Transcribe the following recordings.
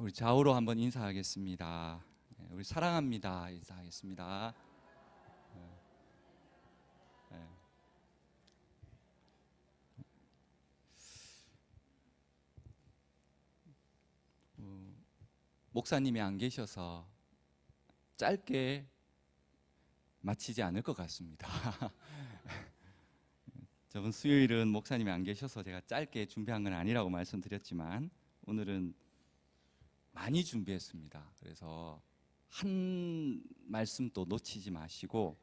우리 좌우로 한번 인사하겠습니다. 우리 사랑합니다. 인사하겠습니다. 목사님이 안 계셔서 짧게 마치지 않을 것 같습니다. 저번 수요일은 목사님이 안 계셔서 제가 짧게 준비한 건 아니라고 말씀드렸지만 오늘은 많이 준비했습니다. 그래서 한 말씀도 놓치지 마시고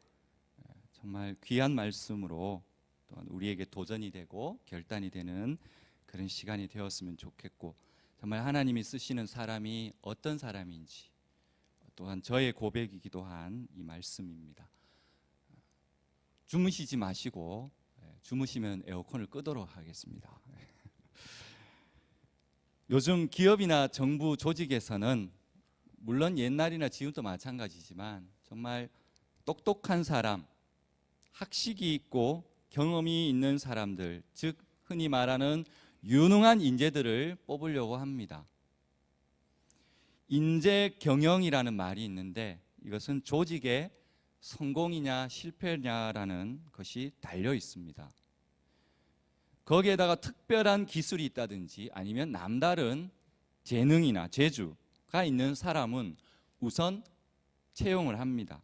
정말 귀한 말씀으로 또한 우리에게 도전이 되고 결단이 되는 그런 시간이 되었으면 좋겠고, 정말 하나님이 쓰시는 사람이 어떤 사람인지 또한 저의 고백이기도 한 이 말씀입니다. 주무시지 마시고, 주무시면 에어컨을 끄도록 하겠습니다. 요즘 기업이나 정부 조직에서는 물론 옛날이나 지금도 마찬가지지만 정말 똑똑한 사람, 학식이 있고 경험이 있는 사람들, 즉 흔히 말하는 유능한 인재들을 뽑으려고 합니다. 인재 경영이라는 말이 있는데 이것은 조직의 성공이냐 실패냐라는 것이 달려 있습니다. 거기에다가 특별한 기술이 있다든지 아니면 남다른 재능이나 재주가 있는 사람은 우선 채용을 합니다.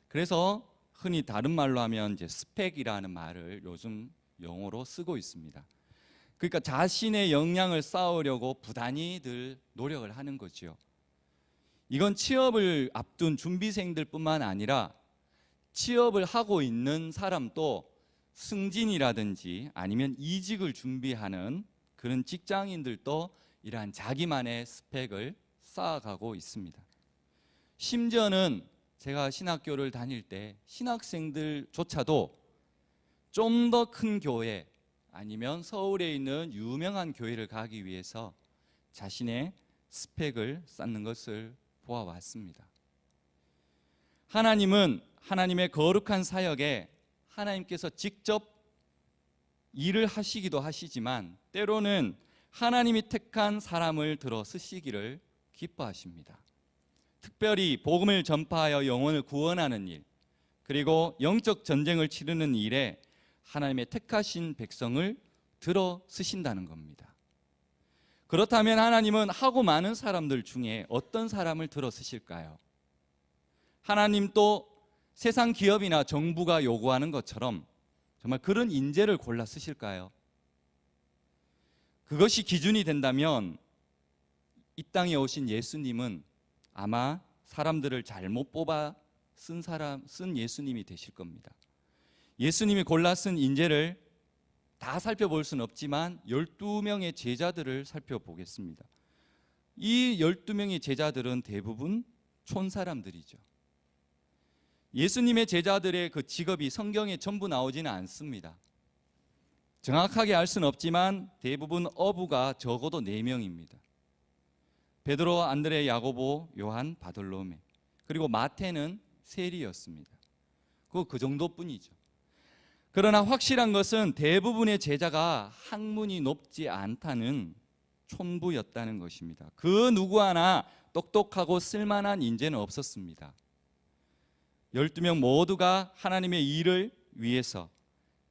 그래서 흔히 다른 말로 하면 이제 스펙이라는 말을 요즘 용어로 쓰고 있습니다. 그러니까 자신의 역량을 쌓으려고 부단히들 노력을 하는 거죠. 이건 취업을 앞둔 준비생들뿐만 아니라 취업을 하고 있는 사람도 승진이라든지 아니면 이직을 준비하는 그런 직장인들도 이러한 자기만의 스펙을 쌓아가고 있습니다. 심지어는 제가 신학교를 다닐 때 신학생들조차도 좀 더 큰 교회 아니면 서울에 있는 유명한 교회를 가기 위해서 자신의 스펙을 쌓는 것을 보아왔습니다. 하나님은 하나님의 거룩한 사역에 하나님께서 직접 일을 하시기도 하시지만 때로는 하나님이 택한 사람을 들어 쓰시기를 기뻐하십니다. 특별히 복음을 전파하여 영혼을 구원하는 일, 그리고 영적 전쟁을 치르는 일에 하나님의 택하신 백성을 들어 쓰신다는 겁니다. 그렇다면 하나님은 하고 많은 사람들 중에 어떤 사람을 들어 쓰실까요? 하나님도 세상 기업이나 정부가 요구하는 것처럼 정말 그런 인재를 골라 쓰실까요? 그것이 기준이 된다면 이 땅에 오신 예수님은 아마 사람들을 잘못 뽑아 쓴 예수님이 되실 겁니다. 예수님이 골라 쓴 인재를 다 살펴볼 수는 없지만 12명의 제자들을 살펴보겠습니다. 이 12명의 제자들은 대부분 촌사람들이죠. 예수님의 제자들의 그 직업이 성경에 전부 나오지는 않습니다. 정확하게 알 수는 없지만 대부분 어부가 적어도 4명입니다. 베드로, 안드레, 야고보, 요한, 바돌로메, 그리고 마태는 세리였습니다. 그 정도뿐이죠. 그러나 확실한 것은 대부분의 제자가 학문이 높지 않다는 촌부였다는 것입니다. 그 누구 하나 똑똑하고 쓸만한 인재는 없었습니다. 12명 모두가 하나님의 일을 위해서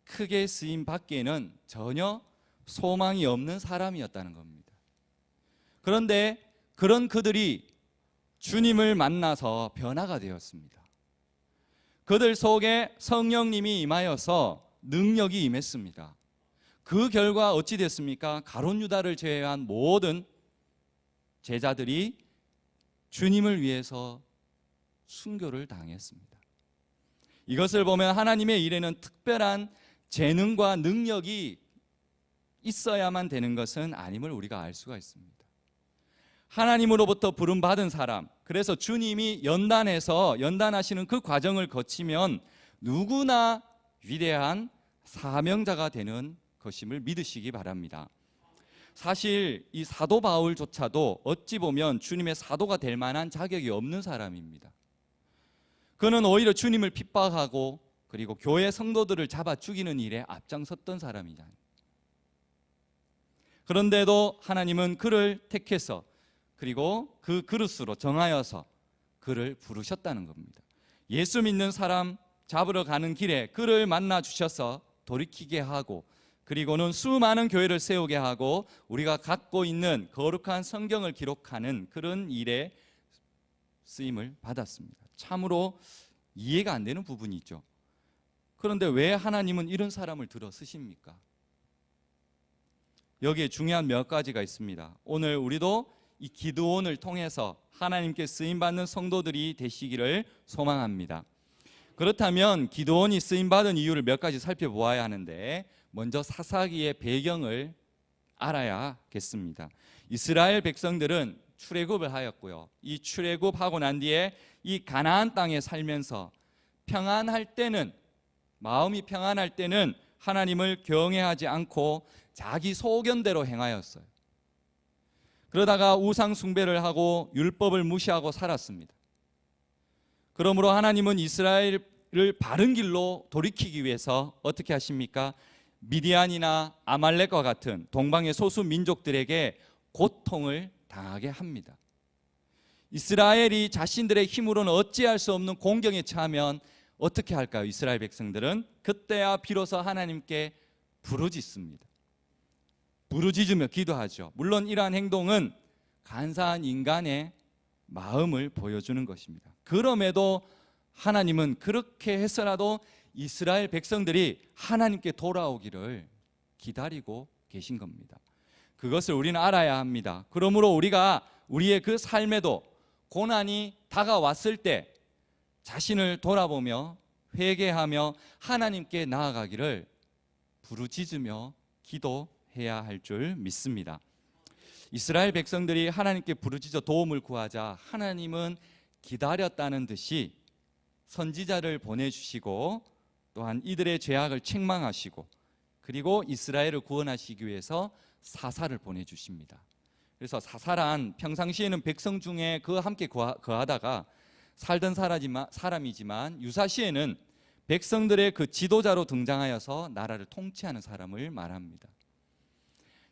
크게 쓰임 밖에는 전혀 소망이 없는 사람이었다는 겁니다. 그런데 그런 그들이 주님을 만나서 변화가 되었습니다. 그들 속에 성령님이 임하여서 능력이 임했습니다. 그 결과 어찌 됐습니까? 가룟 유다를 제외한 모든 제자들이 주님을 위해서 순교를 당했습니다. 이것을 보면 하나님의 일에는 특별한 재능과 능력이 있어야만 되는 것은 아님을 우리가 알 수가 있습니다. 하나님으로부터 부름받은 사람, 그래서 주님이 연단하시는 그 과정을 거치면 누구나 위대한 사명자가 되는 것임을 믿으시기 바랍니다. 사실 이 사도 바울조차도 어찌 보면 주님의 사도가 될 만한 자격이 없는 사람입니다. 그는 오히려 주님을 핍박하고 그리고 교회 성도들을 잡아 죽이는 일에 앞장섰던 사람이잖아요. 그런데도 하나님은 그를 택해서 그리고 그 그릇으로 정하여서 그를 부르셨다는 겁니다. 예수 믿는 사람 잡으러 가는 길에 그를 만나 주셔서 돌이키게 하고, 그리고는 수많은 교회를 세우게 하고 우리가 갖고 있는 거룩한 성경을 기록하는 그런 일에 쓰임을 받았습니다. 참으로 이해가 안 되는 부분이 있죠. 그런데 왜 하나님은 이런 사람을 들어 쓰십니까? 여기에 중요한 몇 가지가 있습니다. 오늘 우리도 이 기드온을 통해서 하나님께 쓰임받는 성도들이 되시기를 소망합니다. 그렇다면 기드온이 쓰임받은 이유를 몇 가지 살펴보아야 하는데, 먼저 사사기의 배경을 알아야겠습니다. 이스라엘 백성들은 출애굽을 하였고요. 이 출애굽하고 난 뒤에 이 가나안 땅에 살면서 평안할 때는, 마음이 평안할 때는 하나님을 경외하지 않고 자기 소견대로 행하였어요. 그러다가 우상 숭배를 하고 율법을 무시하고 살았습니다. 그러므로 하나님은 이스라엘을 바른 길로 돌이키기 위해서 어떻게 하십니까? 미디안이나 아말렉과 같은 동방의 소수 민족들에게 고통을 당하게 합니다. 이스라엘이 자신들의 힘으로는 어찌할 수 없는 공경에 처하면 어떻게 할까요? 이스라엘 백성들은 그때야 비로소 하나님께 부르짖습니다. 부르짖으며 기도하죠. 물론 이러한 행동은 간사한 인간의 마음을 보여주는 것입니다. 그럼에도 하나님은 그렇게 해서라도 이스라엘 백성들이 하나님께 돌아오기를 기다리고 계신 겁니다. 그것을 우리는 알아야 합니다. 그러므로 우리가 우리의 그 삶에도 고난이 다가왔을 때 자신을 돌아보며 회개하며 하나님께 나아가기를 부르짖으며 기도해야 할 줄 믿습니다. 이스라엘 백성들이 하나님께 부르짖어 도움을 구하자 하나님은 기다렸다는 듯이 선지자를 보내주시고 또한 이들의 죄악을 책망하시고, 그리고 이스라엘을 구원하시기 위해서 사사를 보내주십니다. 그래서 사사란 평상시에는 백성 중에 그와 함께 거하다가 살던 사람이지만 유사시에는 백성들의 그 지도자로 등장하여서 나라를 통치하는 사람을 말합니다.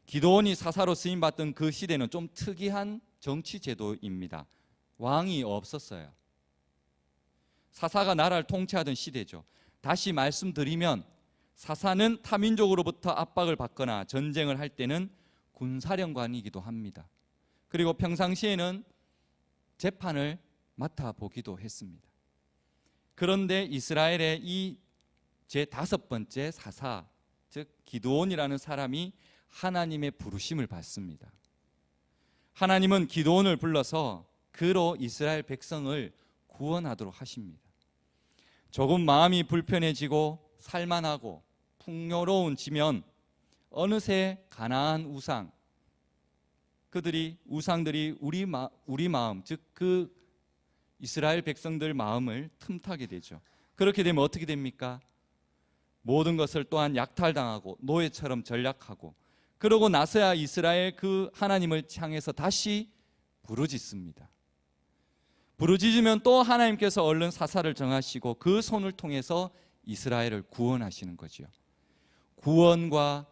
기드온이 사사로 쓰임받던 그 시대는 좀 특이한 정치 제도입니다. 왕이 없었어요. 사사가 나라를 통치하던 시대죠. 다시 말씀드리면 사사는 타민족으로부터 압박을 받거나 전쟁을 할 때는 군사령관이기도 합니다. 그리고 평상시에는 재판을 맡아보기도 했습니다. 그런데 이스라엘의 이 제5번째 사사, 즉 기드온이라는 사람이 하나님의 부르심을 받습니다. 하나님은 기드온을 불러서 그로 이스라엘 백성을 구원하도록 하십니다. 조금 마음이 불편해지고 살만하고 풍요로운지면 어느새 가나안 우상, 우상들이 우리 마음, 즉 그 이스라엘 백성들 마음을 틈타게 되죠. 그렇게 되면 어떻게 됩니까? 모든 것을 또한 약탈당하고 노예처럼 전락하고, 그러고 나서야 이스라엘 그 하나님을 향해서 다시 부르짖습니다. 부르짖으면 또 하나님께서 얼른 사사를 정하시고 그 손을 통해서 이스라엘을 구원하시는 거죠. 구원과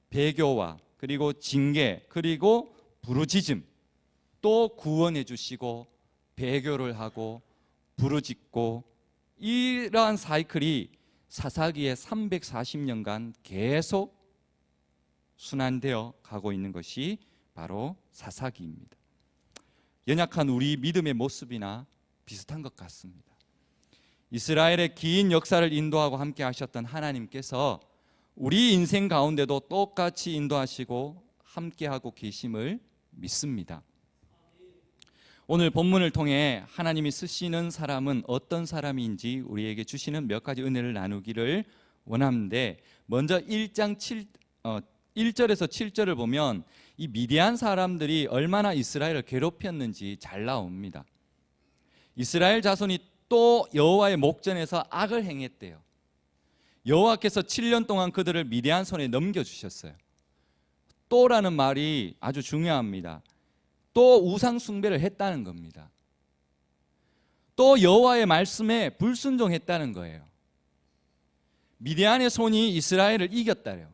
배교와 그리고 징계, 그리고 부르짖음, 또 구원해 주시고 배교를 하고 부르짖고, 이러한 사이클이 사사기에 340년간 계속 순환되어 가고 있는 것이 바로 사사기입니다. 연약한 우리 믿음의 모습이나 비슷한 것 같습니다. 이스라엘의 긴 역사를 인도하고 함께 하셨던 하나님께서 우리 인생 가운데도 똑같이 인도하시고 함께하고 계심을 믿습니다. 오늘 본문을 통해 하나님이 쓰시는 사람은 어떤 사람인지 우리에게 주시는 몇 가지 은혜를 나누기를 원하는데, 먼저 1장 1절에서 7절을 보면 이 미디안 사람들이 얼마나 이스라엘을 괴롭혔는지 잘 나옵니다. 이스라엘 자손이 또 여호와의 목전에서 악을 행했대요. 여호와께서 7년 동안 그들을 미디안 손에 넘겨주셨어요. 또라는 말이 아주 중요합니다. 또 우상 숭배를 했다는 겁니다. 또 여호와의 말씀에 불순종했다는 거예요. 미디안의 손이 이스라엘을 이겼다요.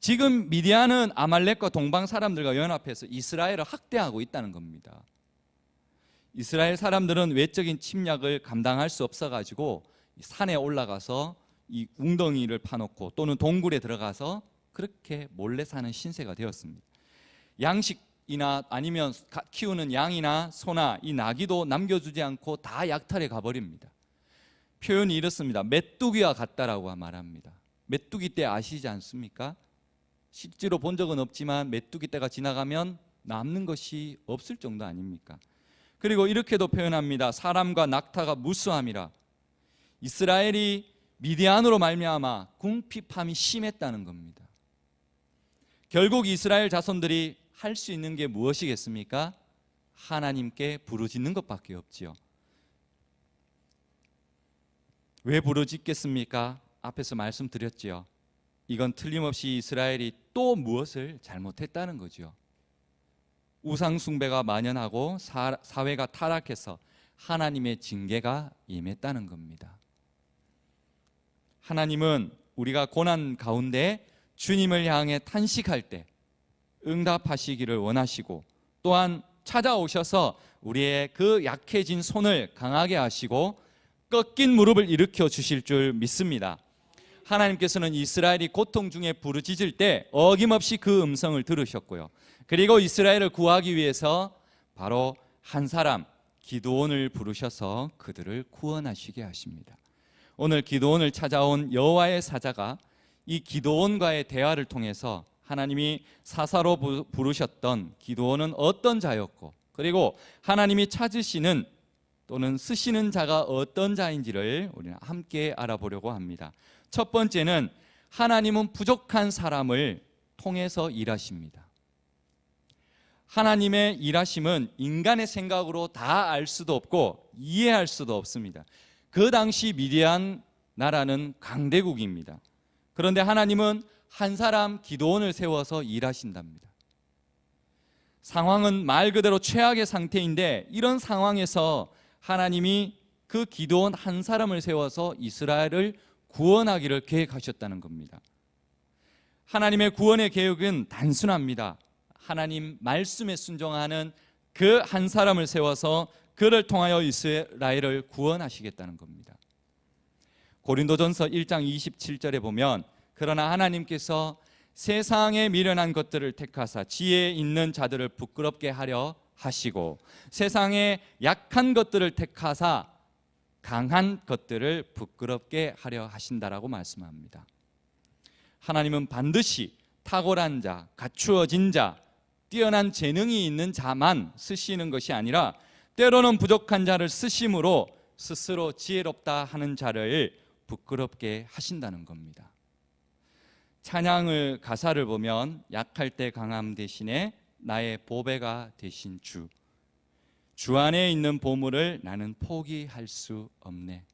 지금 미디안은 아말렉과 동방 사람들과 연합해서 이스라엘을 학대하고 있다는 겁니다. 이스라엘 사람들은 외적인 침략을 감당할 수 없어가지고 산에 올라가서 이 웅덩이를 파놓고 또는 동굴에 들어가서 그렇게 몰래 사는 신세가 되었습니다. 양식이나 아니면 키우는 양이나 소나 이 나귀도 남겨주지 않고 다 약탈해 가버립니다. 표현이 이렇습니다. 메뚜기와 같다라고 말합니다. 메뚜기 떼 아시지 않습니까? 실제로 본 적은 없지만 메뚜기 떼가 지나가면 남는 것이 없을 정도 아닙니까? 그리고 이렇게도 표현합니다. 사람과 낙타가 무수함이라. 이스라엘이 미디안으로 말미암아 궁핍함이 심했다는 겁니다. 결국 이스라엘 자손들이 할 수 있는 게 무엇이겠습니까? 하나님께 부르짖는 것밖에 없지요. 왜 부르짖겠습니까? 앞에서 말씀드렸지요. 이건 틀림없이 이스라엘이 또 무엇을 잘못했다는 거죠. 우상 숭배가 만연하고 사회가 타락해서 하나님의 징계가 임했다는 겁니다. 하나님은 우리가 고난 가운데 주님을 향해 탄식할 때 응답하시기를 원하시고, 또한 찾아오셔서 우리의 그 약해진 손을 강하게 하시고 꺾인 무릎을 일으켜 주실 줄 믿습니다. 하나님께서는 이스라엘이 고통 중에 부르짖을 때 어김없이 그 음성을 들으셨고요. 그리고 이스라엘을 구하기 위해서 바로 한 사람 기드온을 부르셔서 그들을 구원하시게 하십니다. 오늘 기드온을 찾아온 여호와의 사자가 이 기드온과의 대화를 통해서 하나님이 사사로 부르셨던 기드온은 어떤 자였고, 그리고 하나님이 찾으시는 또는 쓰시는 자가 어떤 자인지를 우리는 함께 알아보려고 합니다. 첫 번째는 하나님은 부족한 사람을 통해서 일하십니다. 하나님의 일하심은 인간의 생각으로 다 알 수도 없고 이해할 수도 없습니다. 그 당시 미디안 나라는 강대국입니다. 그런데 하나님은 한 사람 기드온을 세워서 일하신답니다. 상황은 말 그대로 최악의 상태인데 이런 상황에서 하나님이 그 기드온 한 사람을 세워서 이스라엘을 구원하기를 계획하셨다는 겁니다. 하나님의 구원의 계획은 단순합니다. 하나님 말씀에 순종하는 그 한 사람을 세워서 그를 통하여 이스라엘을 구원하시겠다는 겁니다. 고린도전서 1장 27절에 보면, 그러나 하나님께서 세상에 미련한 것들을 택하사 지혜 있는 자들을 부끄럽게 하려 하시고, 세상에 약한 것들을 택하사 강한 것들을 부끄럽게 하려 하신다라고 말씀합니다. 하나님은 반드시 탁월한 자, 갖추어진 자, 뛰어난 재능이 있는 자만 쓰시는 것이 아니라 때로는 부족한 자를 쓰심으로 스스로 지혜롭다 하는 자를 부끄럽게 하신다는 겁니다. 찬양을 가사를 보면 약할 때 강함 대신에 나의 보배가 되신 주 안에 있는 보물을 나는 포기할 수 없네.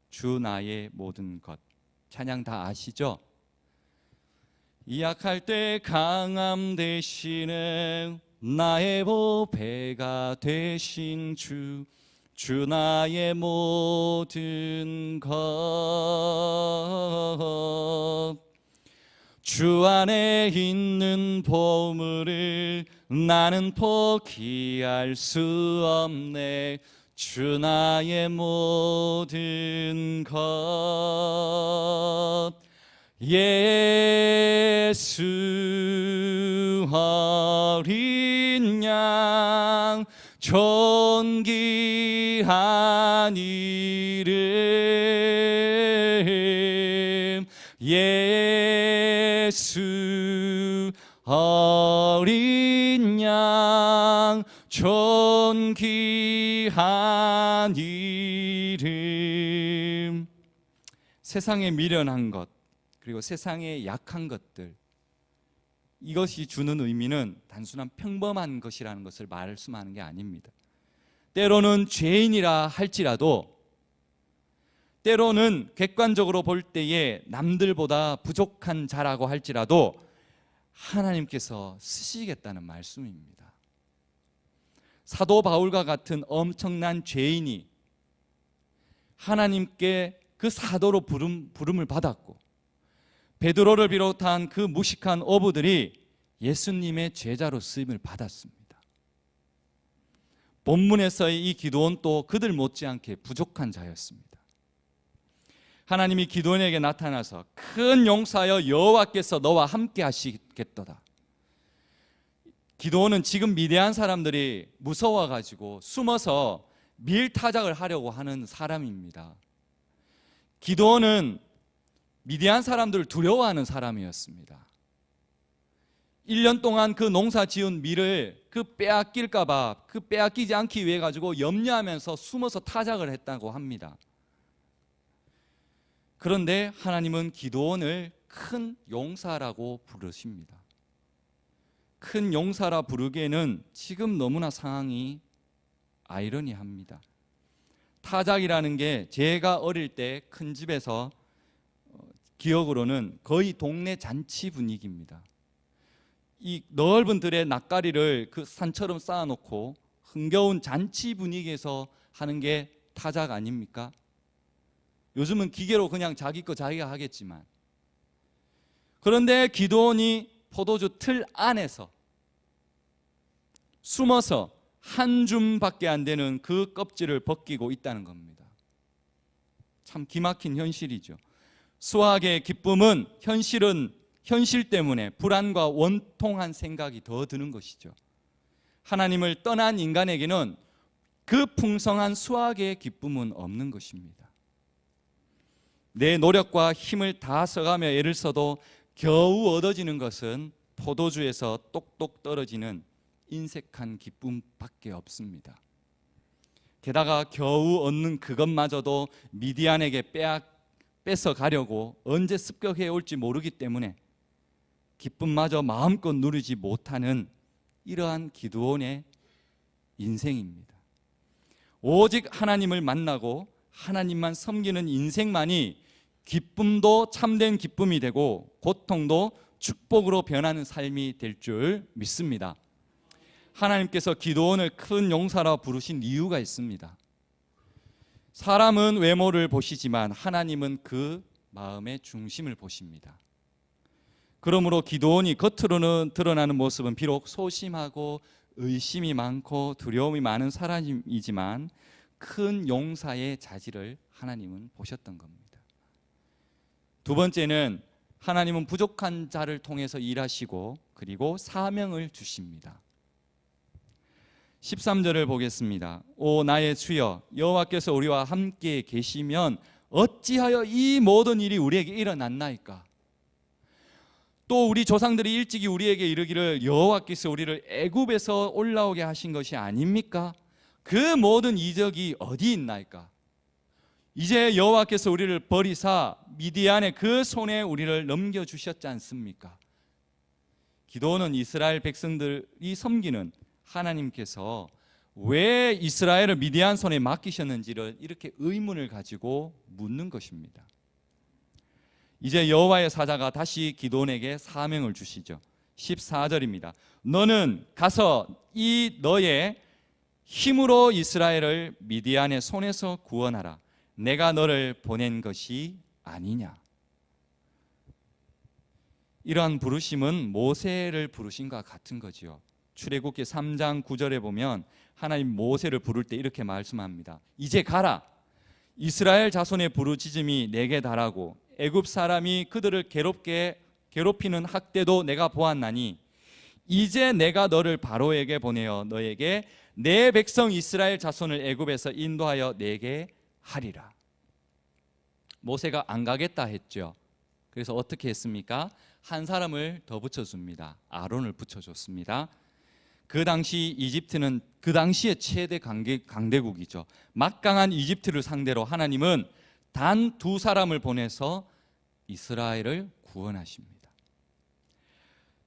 주 나의 모든 것. 찬양 다 아시죠? 약할 때 강함 대신에 나의 보배가 되신 주 나의 모든 것. 주 안에 있는 보물을 나는 포기할 수 없네. 주 나의 모든 것. 예수 어린 양 존귀한 이름. 예수 어린 양 존귀한 이름. 세상에 미련한 것, 그리고 세상에 약한 것들, 이것이 주는 의미는 단순한 평범한 것이라는 것을 말씀하는 게 아닙니다. 때로는 죄인이라 할지라도, 때로는 객관적으로 볼 때에 남들보다 부족한 자라고 할지라도 하나님께서 쓰시겠다는 말씀입니다. 사도 바울과 같은 엄청난 죄인이 하나님께 그 사도로 부름을 받았고, 베드로를 비롯한 그 무식한 어부들이 예수님의 제자로 쓰임을 받았습니다. 본문에서의 이 기드온도 그들 못지않게 부족한 자였습니다. 하나님이 기드온에게 나타나서 큰 용사여 여호와께서 너와 함께 하시겠도다. 기드온은 지금 미디안 사람들이 무서워가지고 숨어서 밀타작을 하려고 하는 사람입니다. 기드온은 미디안 사람들을 두려워하는 사람이었습니다. 1년 동안 그 농사 지은 밀을 빼앗길까봐 빼앗기지 않기 위해 가지고 염려하면서 숨어서 타작을 했다고 합니다. 그런데 하나님은 기드온을 큰 용사라고 부르십니다. 큰 용사라 부르기에는 지금 너무나 상황이 아이러니합니다. 타작이라는 게 제가 어릴 때 큰 집에서 기억으로는 거의 동네 잔치 분위기입니다. 이 넓은 들에 낯가리를 그 산처럼 쌓아놓고 흥겨운 잔치 분위기에서 하는 게 타작 아닙니까? 요즘은 기계로 그냥 자기 거 자기가 하겠지만, 그런데 기드온이 포도주 틀 안에서 숨어서 한 줌밖에 안 되는 그 껍질을 벗기고 있다는 겁니다. 참 기막힌 현실이죠. 수학의 기쁨은 현실 때문에 불안과 원통한 생각이 더 드는 것이죠. 하나님을 떠난 인간에게는 그 풍성한 수학의 기쁨은 없는 것입니다. 내 노력과 힘을 다 써가며 애를 써도 겨우 얻어지는 것은 포도주에서 똑똑 떨어지는 인색한 기쁨밖에 없습니다. 게다가 겨우 얻는 그것마저도 미디안에게 뺏어 가려고 언제 습격해 올지 모르기 때문에 기쁨마저 마음껏 누리지 못하는 이러한 기드온의 인생입니다. 오직 하나님을 만나고 하나님만 섬기는 인생만이 기쁨도 참된 기쁨이 되고 고통도 축복으로 변하는 삶이 될 줄 믿습니다. 하나님께서 기드온을 큰 용사라 부르신 이유가 있습니다. 사람은 외모를 보시지만 하나님은 그 마음의 중심을 보십니다. 그러므로 기드온이 겉으로는 드러나는 모습은 비록 소심하고 의심이 많고 두려움이 많은 사람이지만 큰 용사의 자질을 하나님은 보셨던 겁니다. 두 번째는 하나님은 부족한 자를 통해서 일하시고 그리고 사명을 주십니다. 13절을 보겠습니다. 오 나의 주여 여호와께서 우리와 함께 계시면 어찌하여 이 모든 일이 우리에게 일어났나이까? 또 우리 조상들이 일찍이 우리에게 이르기를 여호와께서 우리를 애굽에서 올라오게 하신 것이 아닙니까? 그 모든 이적이 어디 있나이까? 이제 여호와께서 우리를 버리사 미디안의 그 손에 우리를 넘겨주셨지 않습니까? 기드온은 이스라엘 백성들이 섬기는 하나님께서 왜 이스라엘을 미디안 손에 맡기셨는지를 이렇게 의문을 가지고 묻는 것입니다. 이제 여호와의 사자가 다시 기드온에게 사명을 주시죠. 14절입니다. 너는 가서 이 너의 힘으로 이스라엘을 미디안의 손에서 구원하라. 내가 너를 보낸 것이 아니냐. 이러한 부르심은 모세를 부르신 것과 같은 거지요. 출애굽기 3장 9절에 보면 하나님 모세를 부를 때 이렇게 말씀합니다. 이제 가라. 이스라엘 자손의 부르짖음이 내게 달하고 애굽 사람이 그들을 괴롭히는 학대도 내가 보았나니 이제 내가 너를 바로에게 보내어 너에게 내 백성 이스라엘 자손을 애굽에서 인도하여 내게 하리라. 모세가 안 가겠다 했죠. 그래서 어떻게 했습니까? 한 사람을 더 붙여줍니다. 아론을 붙여줬습니다. 그 당시 이집트는 그 당시의 최대 강대국이죠. 막강한 이집트를 상대로 하나님은 단 두 사람을 보내서 이스라엘을 구원하십니다.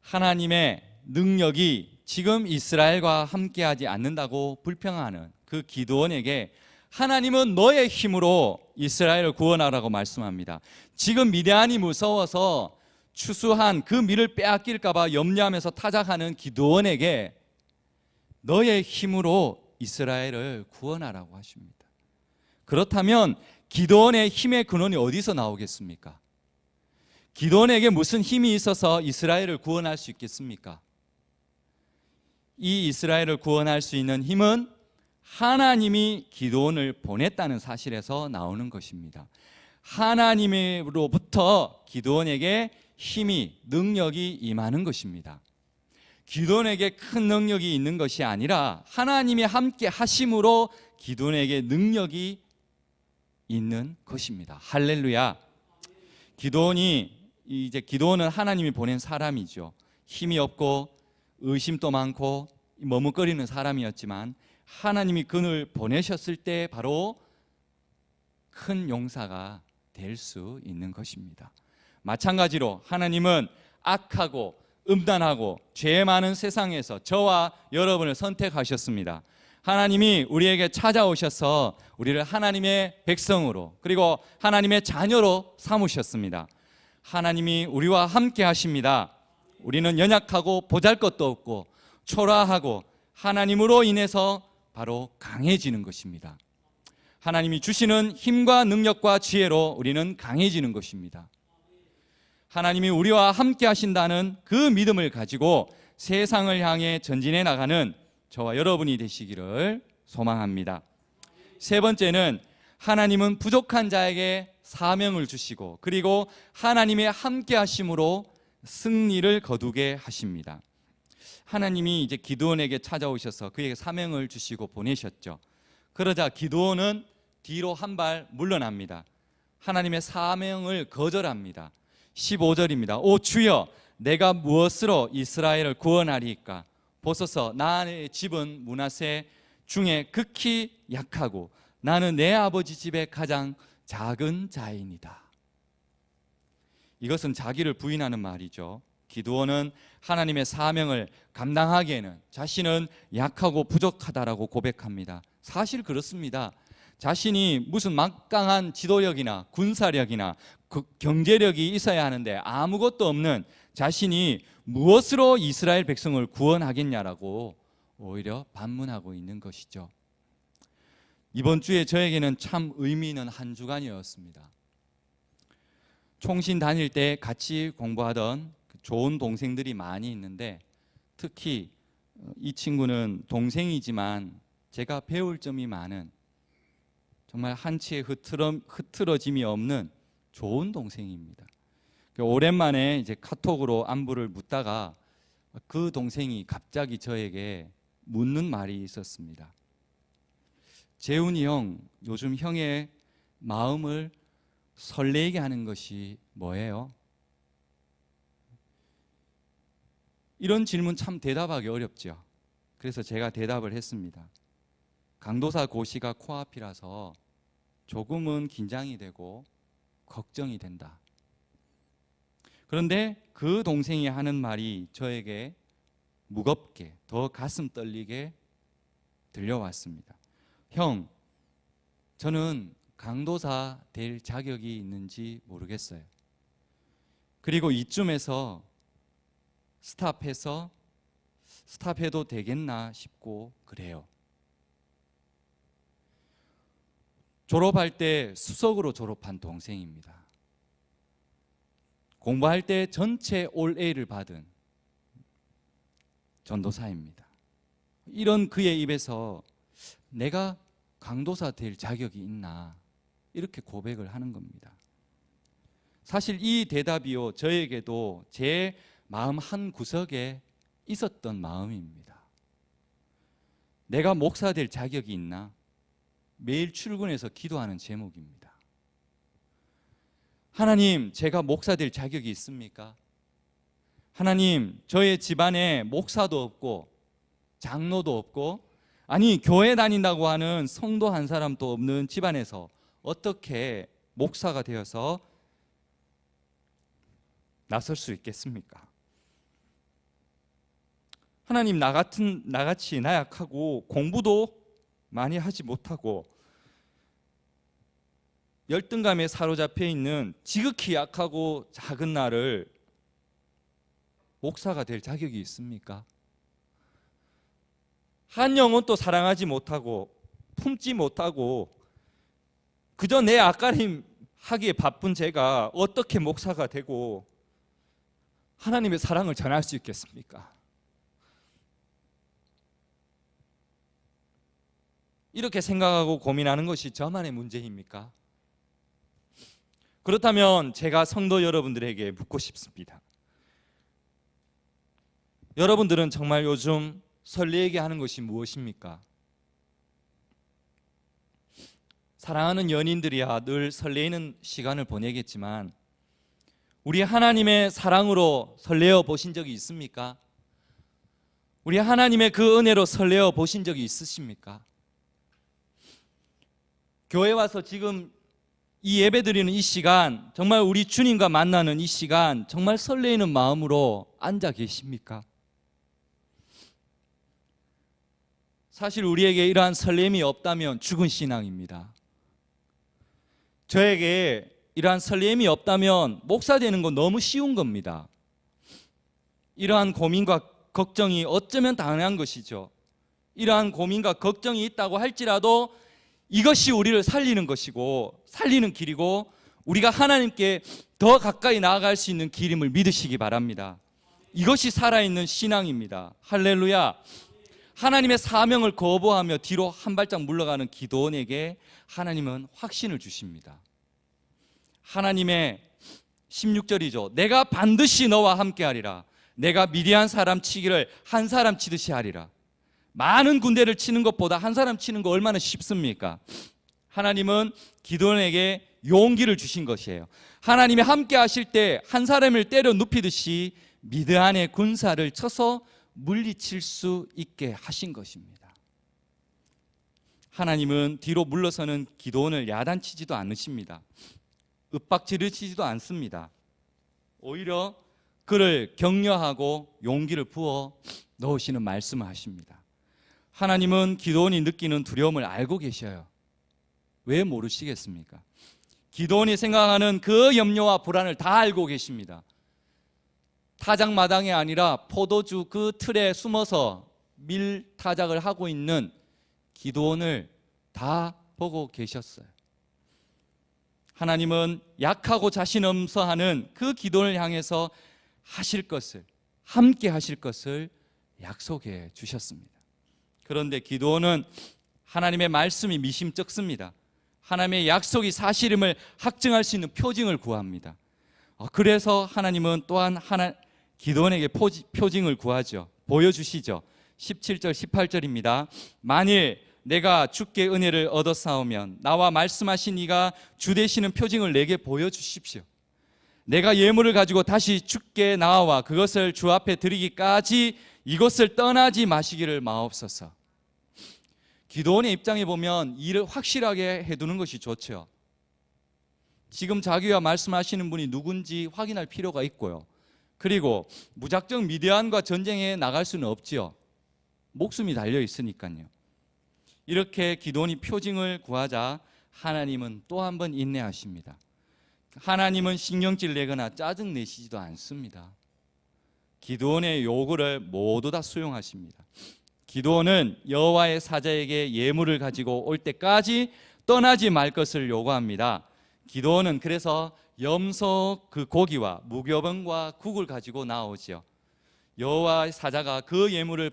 하나님의 능력이 지금 이스라엘과 함께하지 않는다고 불평하는 그 기드온에게 하나님은 너의 힘으로 이스라엘을 구원하라고 말씀합니다. 지금 미디안이 무서워서 추수한 그 밀을 빼앗길까 봐 염려하면서 타작하는 기드온에게 너의 힘으로 이스라엘을 구원하라고 하십니다. 그렇다면 기드온의 힘의 근원이 어디서 나오겠습니까? 기드온에게 무슨 힘이 있어서 이스라엘을 구원할 수 있겠습니까? 이 이스라엘을 구원할 수 있는 힘은 하나님이 기드온을 보냈다는 사실에서 나오는 것입니다. 하나님으로부터 기드온에게 힘이, 능력이 임하는 것입니다. 기드온에게 큰 능력이 있는 것이 아니라 하나님이 함께 하심으로 기드온에게 능력이 있는 것입니다. 할렐루야. 기드온은 하나님이 보낸 사람이죠. 힘이 없고 의심도 많고 머뭇거리는 사람이었지만 하나님이 그를 보내셨을 때 바로 큰 용사가 될 수 있는 것입니다. 마찬가지로 하나님은 악하고 음란하고 죄 많은 세상에서 저와 여러분을 선택하셨습니다. 하나님이 우리에게 찾아오셔서 우리를 하나님의 백성으로 그리고 하나님의 자녀로 삼으셨습니다. 하나님이 우리와 함께 하십니다. 우리는 연약하고 보잘것도 없고 초라하고 하나님으로 인해서 바로 강해지는 것입니다. 하나님이 주시는 힘과 능력과 지혜로 우리는 강해지는 것입니다. 하나님이 우리와 함께 하신다는 그 믿음을 가지고 세상을 향해 전진해 나가는 저와 여러분이 되시기를 소망합니다. 세 번째는 하나님은 부족한 자에게 사명을 주시고 그리고 하나님의 함께 하심으로 승리를 거두게 하십니다. 하나님이 이제 기드온에게 찾아오셔서 그에게 사명을 주시고 보내셨죠. 그러자 기드온은 뒤로 한 발 물러납니다. 하나님의 사명을 거절합니다. 15절입니다. 오 주여, 내가 무엇으로 이스라엘을 구원하리이까? 보소서, 나의 집은 므낫세 중에 극히 약하고 나는 내 아버지 집에 가장 작은 자이니다. 이것은 자기를 부인하는 말이죠. 기드온은 하나님의 사명을 감당하기에는 자신은 약하고 부족하다라고 고백합니다. 사실 그렇습니다. 자신이 무슨 막강한 지도력이나 군사력이나 경제력이 있어야 하는데 아무것도 없는 자신이 무엇으로 이스라엘 백성을 구원하겠냐라고 오히려 반문하고 있는 것이죠. 이번 주에 저에게는 참 의미 있는 한 주간이었습니다. 총신 다닐 때 같이 공부하던 좋은 동생들이 많이 있는데 특히 이 친구는 동생이지만 제가 배울 점이 많은 정말 한치의 흐트러짐이 없는 좋은 동생입니다. 오랜만에 이제 카톡으로 안부를 묻다가 그 동생이 갑자기 저에게 묻는 말이 있었습니다. 재훈이 형, 요즘 형의 마음을 설레게 하는 것이 뭐예요? 이런 질문 참 대답하기 어렵죠. 그래서 제가 대답을 했습니다. 강도사 고시가 코앞이라서 조금은 긴장이 되고 걱정이 된다. 그런데 그 동생이 하는 말이 저에게 무겁게 더 가슴 떨리게 들려왔습니다. 형, 저는 강도사 될 자격이 있는지 모르겠어요. 그리고 이쯤에서 스탑해도 되겠나 싶고 그래요. 졸업할 때 수석으로 졸업한 동생입니다. 공부할 때 전체 올 A를 받은 전도사입니다. 이런 그의 입에서 내가 강도사 될 자격이 있나 이렇게 고백을 하는 겁니다. 사실 이 대답이요, 저에게도 제 마음 한 구석에 있었던 마음입니다. 내가 목사 될 자격이 있나? 매일 출근해서 기도하는 제목입니다. 하나님, 제가 목사 될 자격이 있습니까? 하나님, 저의 집안에 목사도 없고 장로도 없고 아니 교회 다닌다고 하는 성도 한 사람도 없는 집안에서 어떻게 목사가 되어서 나설 수 있겠습니까? 하나님, 나같이 나약하고 공부도 많이 하지 못하고 열등감에 사로잡혀 있는 지극히 약하고 작은 나를 목사가 될 자격이 있습니까? 한 영혼도 사랑하지 못하고 품지 못하고 그저 내 앞가림 하기에 바쁜 제가 어떻게 목사가 되고 하나님의 사랑을 전할 수 있겠습니까? 이렇게 생각하고 고민하는 것이 저만의 문제입니까? 그렇다면 제가 성도 여러분들에게 묻고 싶습니다. 여러분들은 정말 요즘 설레게 하는 것이 무엇입니까? 사랑하는 연인들이야 늘 설레이는 시간을 보내겠지만 우리 하나님의 사랑으로 설레어 보신 적이 있습니까? 우리 하나님의 그 은혜로 설레어 보신 적이 있으십니까? 교회 와서 지금 이 예배 드리는 이 시간, 정말 우리 주님과 만나는 이 시간 정말 설레이는 마음으로 앉아 계십니까? 사실 우리에게 이러한 설렘이 없다면 죽은 신앙입니다. 저에게 이러한 설렘이 없다면 목사 되는 건 너무 쉬운 겁니다. 이러한 고민과 걱정이 어쩌면 당연한 것이죠. 이러한 고민과 걱정이 있다고 할지라도 이것이 우리를 살리는 것이고 살리는 길이고 우리가 하나님께 더 가까이 나아갈 수 있는 길임을 믿으시기 바랍니다. 이것이 살아있는 신앙입니다. 할렐루야. 하나님의 사명을 거부하며 뒤로 한 발짝 물러가는 기도원에게 하나님은 확신을 주십니다. 하나님의 16절이죠. 내가 반드시 너와 함께하리라. 내가 미디안 사람 치기를 한 사람 치듯이 하리라. 많은 군대를 치는 것보다 한 사람 치는 거 얼마나 쉽습니까? 하나님은 기드온에게 용기를 주신 것이에요. 하나님이 함께 하실 때 한 사람을 때려 눕히듯이 미드안의 군사를 쳐서 물리칠 수 있게 하신 것입니다. 하나님은 뒤로 물러서는 기드온을 야단치지도 않으십니다. 윽박지르치지도 않습니다. 오히려 그를 격려하고 용기를 부어 넣으시는 말씀을 하십니다. 하나님은 기드온이 느끼는 두려움을 알고 계셔요. 왜 모르시겠습니까? 기드온이 생각하는 그 염려와 불안을 다 알고 계십니다. 타작마당이 아니라 포도주 그 틀에 숨어서 밀타작을 하고 있는 기드온을 다 보고 계셨어요. 하나님은 약하고 자신 없어하는 그 기도를 향해서 하실 것을, 함께 하실 것을 약속해 주셨습니다. 그런데 기도는 하나님의 말씀이 미심쩍습니다. 하나님의 약속이 사실임을 확증할 수 있는 표징을 구합니다. 그래서 하나님은 또한 기도원에게 표징을 구하죠. 보여주시죠. 17절 18절입니다. 만일 내가 주께 은혜를 얻어싸우면 나와 말씀하신 이가 주 되시는 표징을 내게 보여주십시오. 내가 예물을 가지고 다시 주께 나와 그것을 주 앞에 드리기까지 이곳을 떠나지 마시기를 마옵소서. 기도원의 입장에 보면 일을 확실하게 해두는 것이 좋죠. 지금 자기와 말씀하시는 분이 누군지 확인할 필요가 있고요. 그리고 무작정 미디안과 전쟁에 나갈 수는 없지요. 목숨이 달려 있으니까요. 이렇게 기도원이 표징을 구하자 하나님은 또 한 번 인내하십니다. 하나님은 신경질 내거나 짜증 내시지도 않습니다. 기드온의 요구를 모두 다 수용하십니다. 기드온은 여호와의 사자에게 예물을 가지고 올 때까지 떠나지 말 것을 요구합니다. 기드온은 그래서 염소 그 고기와 무교병과 국을 가지고 나오지요. 여호와의 사자가 그 예물을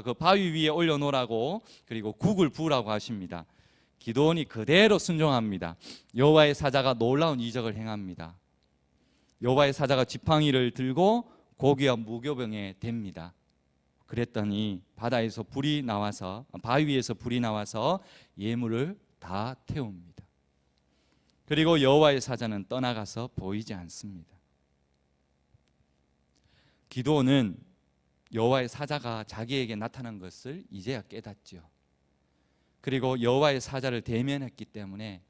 그 바위 위에 올려놓으라고 그리고 국을 부으라고 하십니다. 기드온이 그대로 순종합니다. 여호와의 사자가 놀라운 이적을 행합니다. 여호와의 사자가 지팡이를 들고 고기와 무교병에 댑니다. 그랬더니 바위 위에서 불이 나와서 예물을 다 태웁니다. 그리고 여호와의 사자는 떠나가서 보이지 않습니다. 기드온은 여호와의 사자가 자기에게 나타난 것을 이제야 깨닫지요. 그리고 여호와의 사자를 대면했기 때문에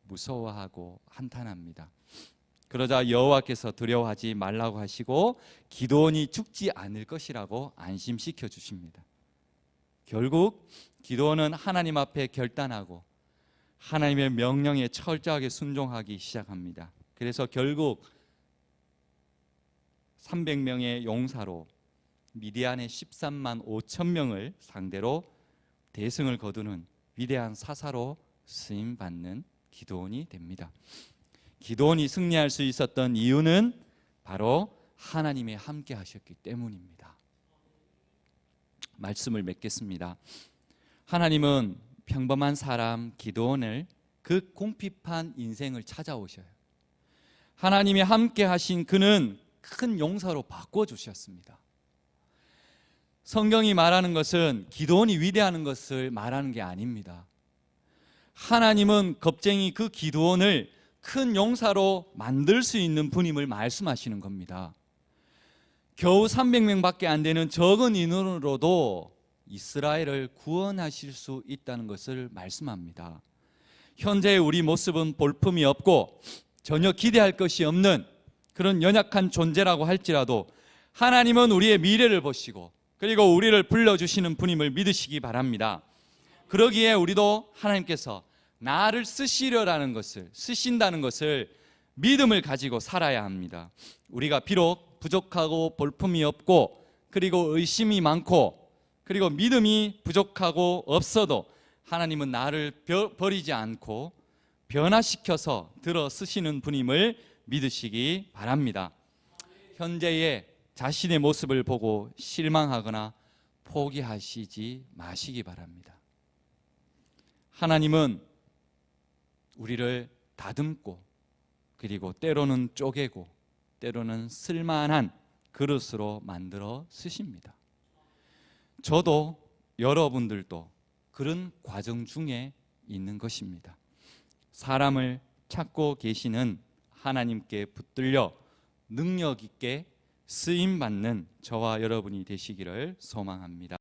무서워하고 한탄합니다. 그러자 여호와께서 두려워하지 말라고 하시고 기드온이 죽지 않을 것이라고 안심시켜 주십니다. 결국 기드온은 하나님 앞에 결단하고 하나님의 명령에 철저하게 순종하기 시작합니다. 그래서 결국 300명의 용사로 미디안의 13만 5천 명을 상대로 대승을 거두는 위대한 사사로 쓰임받는 기드온이 됩니다. 기드온이 승리할 수 있었던 이유는 바로 하나님이 함께 하셨기 때문입니다. 말씀을 맺겠습니다. 하나님은 평범한 사람 기드온을 그 궁핍한 인생을 찾아오셔요. 하나님이 함께 하신 그는 큰 용사로 바꿔주셨습니다. 성경이 말하는 것은 기드온이 위대한 것을 말하는 게 아닙니다. 하나님은 겁쟁이 그 기드온을 큰 용사로 만들 수 있는 분임을 말씀하시는 겁니다. 겨우 300명밖에 안 되는 적은 인원으로도 이스라엘을 구원하실 수 있다는 것을 말씀합니다. 현재의 우리 모습은 볼품이 없고 전혀 기대할 것이 없는 그런 연약한 존재라고 할지라도 하나님은 우리의 미래를 보시고 그리고 우리를 불러주시는 분임을 믿으시기 바랍니다. 그러기에 우리도 하나님께서 나를 쓰신다는 것을 믿음을 가지고 살아야 합니다. 우리가 비록 부족하고 볼품이 없고 그리고 의심이 많고 그리고 믿음이 부족하고 없어도 하나님은 나를 버리지 않고 변화시켜서 들어 쓰시는 분임을 믿으시기 바랍니다. 현재의 자신의 모습을 보고 실망하거나 포기하시지 마시기 바랍니다. 하나님은 우리를 다듬고 그리고 때로는 쪼개고 때로는 쓸만한 그릇으로 만들어 쓰십니다. 저도 여러분들도 그런 과정 중에 있는 것입니다. 사람을 찾고 계시는 하나님께 붙들려 능력 있게 쓰임 받는 저와 여러분이 되시기를 소망합니다.